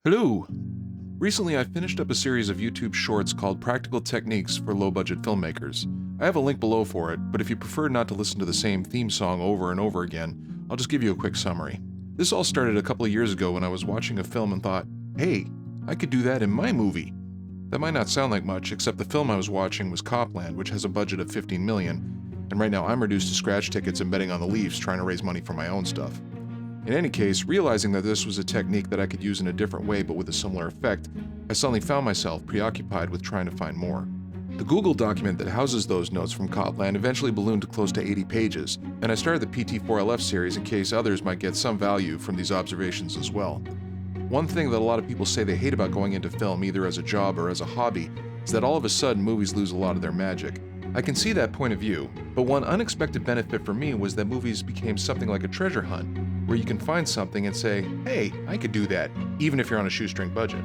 Hello! Recently, I finished up a series of YouTube shorts called Practical Techniques for Low-Budget Filmmakers. I have a link below for it, but if you prefer not to listen to the same theme song over and over again, I'll just give you a quick summary. This all started a couple of years ago when I was watching a film and thought, hey, I could do that in my movie. That might not sound like much, except the film I was watching was Copland, which has a budget of $15 million, and right now I'm reduced to scratch tickets and betting on the Leafs trying to raise money for my own stuff. In any case, realizing that this was a technique that I could use in a different way but with a similar effect, I suddenly found myself preoccupied with trying to find more. The Google document that houses those notes from Copland eventually ballooned to close to 80 pages, and I started the PT4LF series in case others might get some value from these observations as well. One thing that a lot of people say they hate about going into film either as a job or as a hobby is that all of a sudden movies lose a lot of their magic. I can see that point of view, but one unexpected benefit for me was that movies became something like a treasure hunt, where you can find something and say, hey, I could do that, even if you're on a shoestring budget.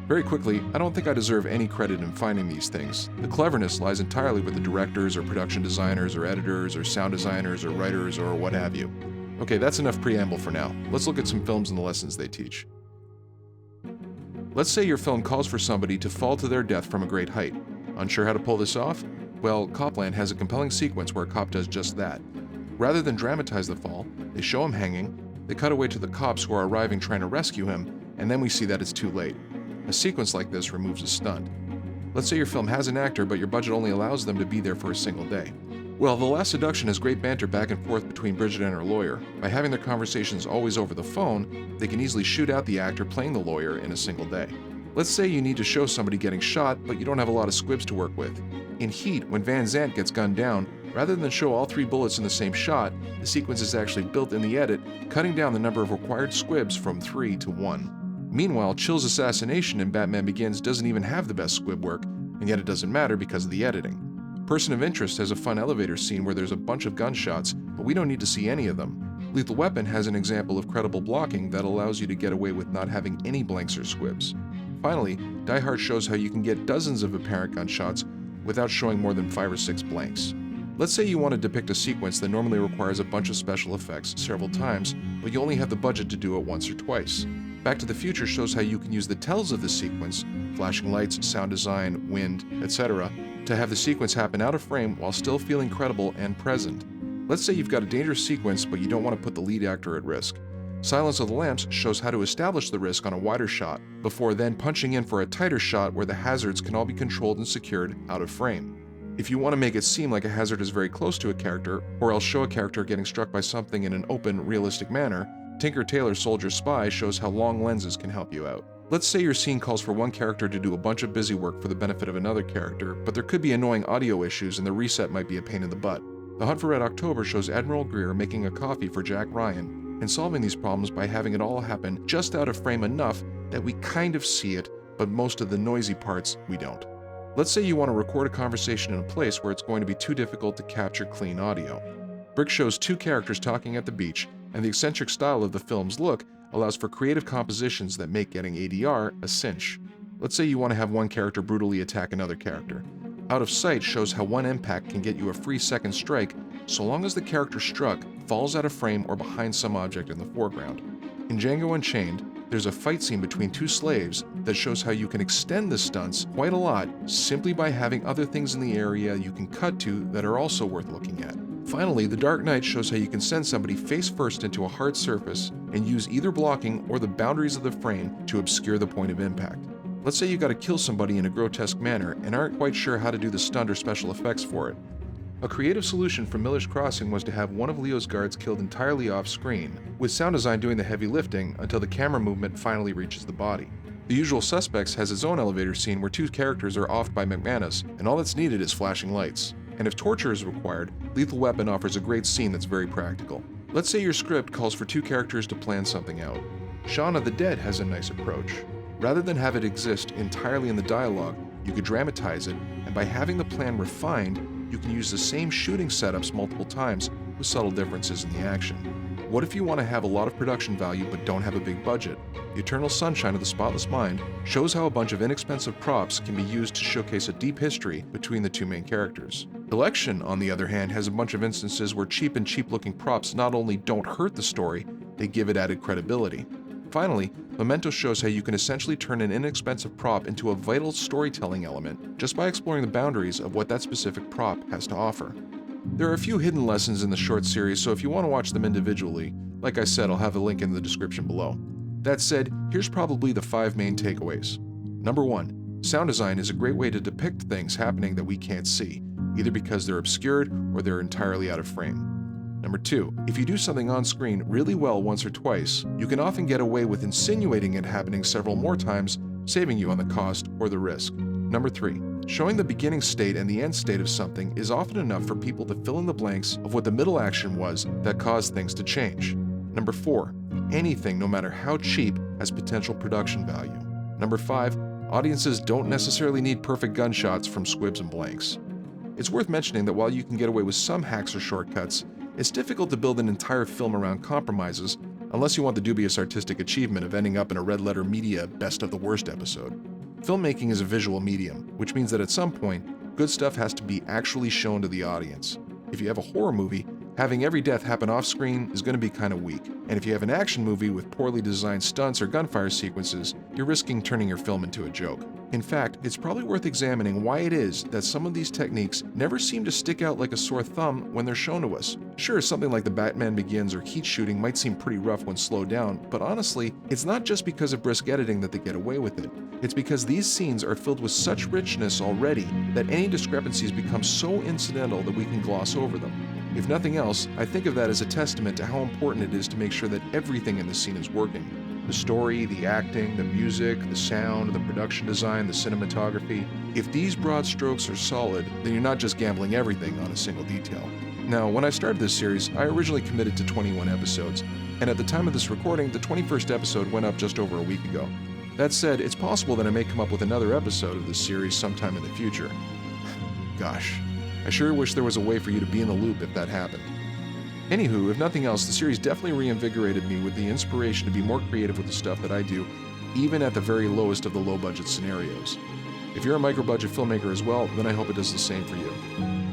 Very quickly, I don't think I deserve any credit in finding these things. The cleverness lies entirely with the directors or production designers or editors or sound designers or writers or what have you. Okay, that's enough preamble for now. Let's look at some films and the lessons they teach. Let's say your film calls for somebody to fall to their death from a great height. Unsure how to pull this off? Well, Copland has a compelling sequence where a cop does just that. Rather than dramatize the fall, they show him hanging, they cut away to the cops who are arriving trying to rescue him, and then we see that it's too late. A sequence like this removes a stunt. Let's say your film has an actor, but your budget only allows them to be there for a single day. Well, The Last Seduction has great banter back and forth between Bridget and her lawyer. By having their conversations always over the phone, they can easily shoot out the actor playing the lawyer in a single day. Let's say you need to show somebody getting shot, but you don't have a lot of squibs to work with. In Heat, when Van Zandt gets gunned down, rather than show all 3 bullets in the same shot, the sequence is actually built in the edit, cutting down the number of required squibs from 3 to 1. Meanwhile, Chill's assassination in Batman Begins doesn't even have the best squib work, and yet it doesn't matter because of the editing. Person of Interest has a fun elevator scene where there's a bunch of gunshots, but we don't need to see any of them. Lethal Weapon has an example of credible blocking that allows you to get away with not having any blanks or squibs. Finally, Die Hard shows how you can get dozens of apparent gunshots without showing more than 5 or 6 blanks. Let's say you want to depict a sequence that normally requires a bunch of special effects several times, but you only have the budget to do it once or twice. Back to the Future shows how you can use the tells of the sequence, flashing lights, sound design, wind, etc., to have the sequence happen out of frame while still feeling credible and present. Let's say you've got a dangerous sequence, but you don't want to put the lead actor at risk. Silence of the Lambs shows how to establish the risk on a wider shot, before then punching in for a tighter shot where the hazards can all be controlled and secured out of frame. If you want to make it seem like a hazard is very close to a character, or else show a character getting struck by something in an open, realistic manner, Tinker Tailor Soldier Spy shows how long lenses can help you out. Let's say your scene calls for one character to do a bunch of busy work for the benefit of another character, but there could be annoying audio issues and the reset might be a pain in the butt. The Hunt for Red October shows Admiral Greer making a coffee for Jack Ryan, and solving these problems by having it all happen just out of frame enough that we kind of see it, but most of the noisy parts we don't. Let's say you want to record a conversation in a place where it's going to be too difficult to capture clean audio. Brick shows 2 characters talking at the beach, and the eccentric style of the film's look allows for creative compositions that make getting ADR a cinch. Let's say you want to have one character brutally attack another character. Out of Sight shows how one impact can get you a free second strike so long as the character struck falls out of frame or behind some object in the foreground. In Django Unchained, there's a fight scene between 2 slaves that shows how you can extend the stunts quite a lot simply by having other things in the area you can cut to that are also worth looking at. Finally, The Dark Knight shows how you can send somebody face first into a hard surface and use either blocking or the boundaries of the frame to obscure the point of impact. Let's say you gotta kill somebody in a grotesque manner and aren't quite sure how to do the stunt or special effects for it. A creative solution from Miller's Crossing was to have one of Leo's guards killed entirely off screen, with sound design doing the heavy lifting until the camera movement finally reaches the body. The Usual Suspects has its own elevator scene where 2 characters are offed by McManus, and all that's needed is flashing lights. And if torture is required, Lethal Weapon offers a great scene that's very practical. Let's say your script calls for 2 characters to plan something out. Shaun of the Dead has a nice approach. Rather than have it exist entirely in the dialogue, you could dramatize it, and by having the plan refined, you can use the same shooting setups multiple times with subtle differences in the action. What if you want to have a lot of production value but don't have a big budget? The Eternal Sunshine of the Spotless Mind shows how a bunch of inexpensive props can be used to showcase a deep history between the 2 main characters. Election, on the other hand, has a bunch of instances where cheap-looking props not only don't hurt the story, they give it added credibility. Finally, Memento shows how you can essentially turn an inexpensive prop into a vital storytelling element just by exploring the boundaries of what that specific prop has to offer. There are a few hidden lessons in the short series, so if you want to watch them individually, like I said, I'll have a link in the description below. That said, here's probably the 5 main takeaways. Number 1. Sound design is a great way to depict things happening that we can't see, either because they're obscured or they're entirely out of frame. Number 2. If you do something on screen really well once or twice, you can often get away with insinuating it happening several more times, saving you on the cost or the risk. Number 3. Showing the beginning state and the end state of something is often enough for people to fill in the blanks of what the middle action was that caused things to change. Number 4. Anything, no matter how cheap, has potential production value. Number 5. Audiences don't necessarily need perfect gunshots from squibs and blanks. It's worth mentioning that while you can get away with some hacks or shortcuts, it's difficult to build an entire film around compromises unless you want the dubious artistic achievement of ending up in a red-letter media best of the worst episode. Filmmaking is a visual medium, which means that at some point, good stuff has to be actually shown to the audience. If you have a horror movie, having every death happen off-screen is going to be kind of weak. And if you have an action movie with poorly designed stunts or gunfire sequences, you're risking turning your film into a joke. In fact, it's probably worth examining why it is that some of these techniques never seem to stick out like a sore thumb when they're shown to us. Sure, something like the Batman Begins or heat shooting might seem pretty rough when slowed down, but honestly, it's not just because of brisk editing that they get away with it. It's because these scenes are filled with such richness already that any discrepancies become so incidental that we can gloss over them. If nothing else, I think of that as a testament to how important it is to make sure that everything in the scene is working. The story, the acting, the music, the sound, the production design, the cinematography. If these broad strokes are solid, then you're not just gambling everything on a single detail. Now, when I started this series, I originally committed to 21 episodes, and at the time of this recording, the 21st episode went up just over a week ago. That said, it's possible that I may come up with another episode of this series sometime in the future. Gosh, I sure wish there was a way for you to be in the loop if that happened. Anywho, if nothing else, the series definitely reinvigorated me with the inspiration to be more creative with the stuff that I do, even at the very lowest of the low-budget scenarios. If you're a micro-budget filmmaker as well, then I hope it does the same for you.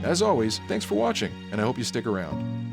As always, thanks for watching, and I hope you stick around.